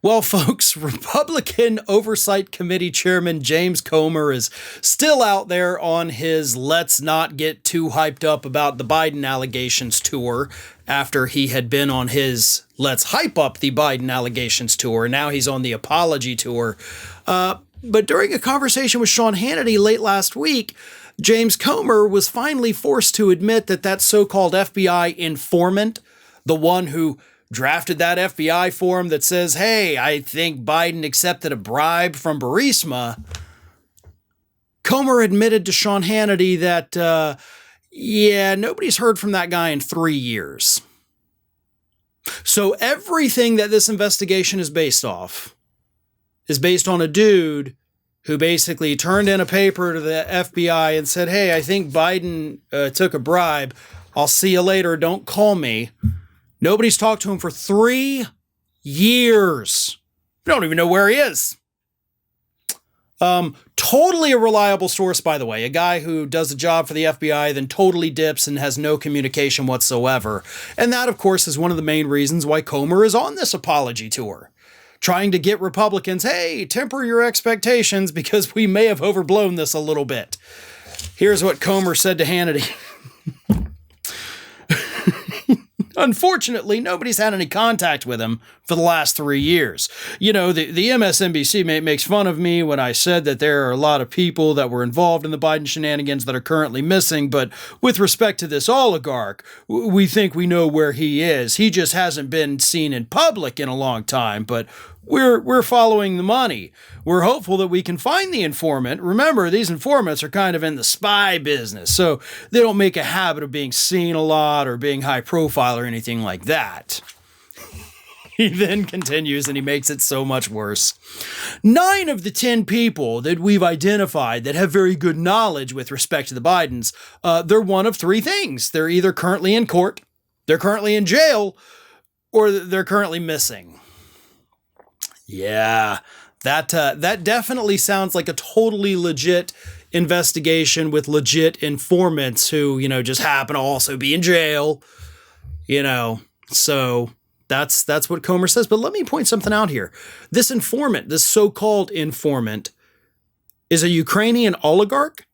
Well, folks, Republican Oversight Committee Chairman James Comer is still out there on his let's not get too hyped up about the Biden allegations tour after he had been on his let's hype up the Biden allegations tour. Now he's on the apology tour. But during a conversation with Sean Hannity late last week, James Comer was finally forced to admit that that so-called FBI informant, the one who drafted that FBI form that says, hey, I think Biden accepted a bribe from Burisma. Comer admitted to Sean Hannity that, nobody's heard from that guy in 3 years. So everything that this investigation is based off is based on a dude who basically turned in a paper to the FBI and said, hey, I think Biden took a bribe. I'll see you later. Don't call me. Nobody's talked to him for 3 years. We don't even know where he is. Totally a reliable source, by the way. A guy who does a job for the FBI, then totally dips and has no communication whatsoever. And that, of course, is one of the main reasons why Comer is on this apology tour. Trying to get Republicans, hey, temper your expectations because we may have overblown this a little bit. Here's what Comer said to Hannity. Unfortunately, nobody's had any contact with him for the last 3 years. You know, the MSNBC makes fun of me when I said that there are a lot of people that were involved in the Biden shenanigans that are currently missing. But with respect to this oligarch, we think we know where he is. He just hasn't been seen in public in a long time, but we're following the money. We're hopeful that we can find the informant. Remember, these informants are kind of in the spy business, so they don't make a habit of being seen a lot or being high profile or anything like that. He then continues and he makes it so much worse. 9 of the 10 people that we've identified that have very good knowledge with respect to the Bidens, they're one of 3 things. They're either currently in court, they're currently in jail, or they're currently missing. Yeah, that definitely sounds like a totally legit investigation with legit informants who, just happen to also be in jail, so that's what Comer says. But let me point something out here. This informant, this so-called informant, is a Ukrainian oligarch.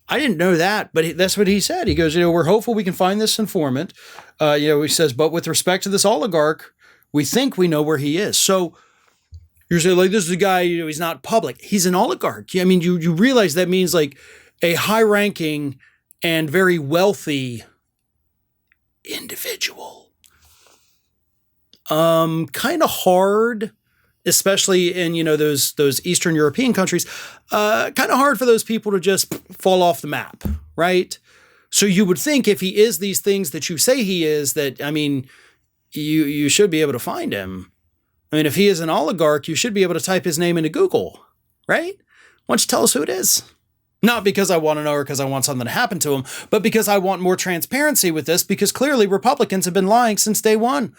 I didn't know that, but that's what he said. He goes, we're hopeful we can find this informant. He says, but with respect to this oligarch, we think we know where he is. So you're saying, like, this is a guy, he's not public. He's an oligarch. I mean, you realize that means like a high-ranking and very wealthy individual. Kind of hard, especially in, those Eastern European countries, kind of hard for those people to just fall off the map, right? So you would think if he is these things that you say he is, that, you should be able to find him. I mean, if he is an oligarch, you should be able to type his name into Google, right? Why don't you tell us who it is? Not because I want to know or because I want something to happen to him, but because I want more transparency with this, because clearly Republicans have been lying since day one.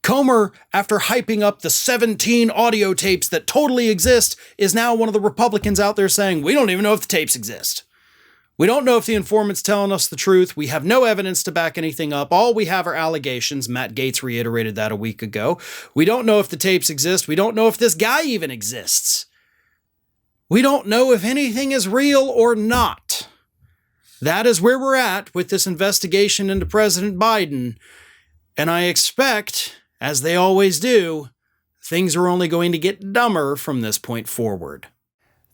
Comer, after hyping up the 17 audio tapes that totally exist, is now one of the Republicans out there saying, we don't even know if the tapes exist. We don't know if the informant's telling us the truth. We have no evidence to back anything up. All we have are allegations. Matt Gaetz reiterated that a week ago. We don't know if the tapes exist. We don't know if this guy even exists. We don't know if anything is real or not. That is where we're at with this investigation into President Biden. And I expect, as they always do, things are only going to get dumber from this point forward.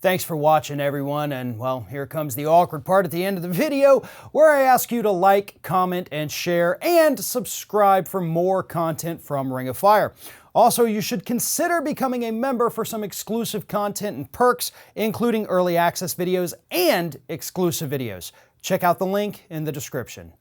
Thanks for watching, everyone, and well, here comes the awkward part at the end of the video where I ask you to like, comment, and share, and subscribe for more content from Ring of Fire. Also, you should consider becoming a member for some exclusive content and perks, including early access videos and exclusive videos. Check out the link in the description.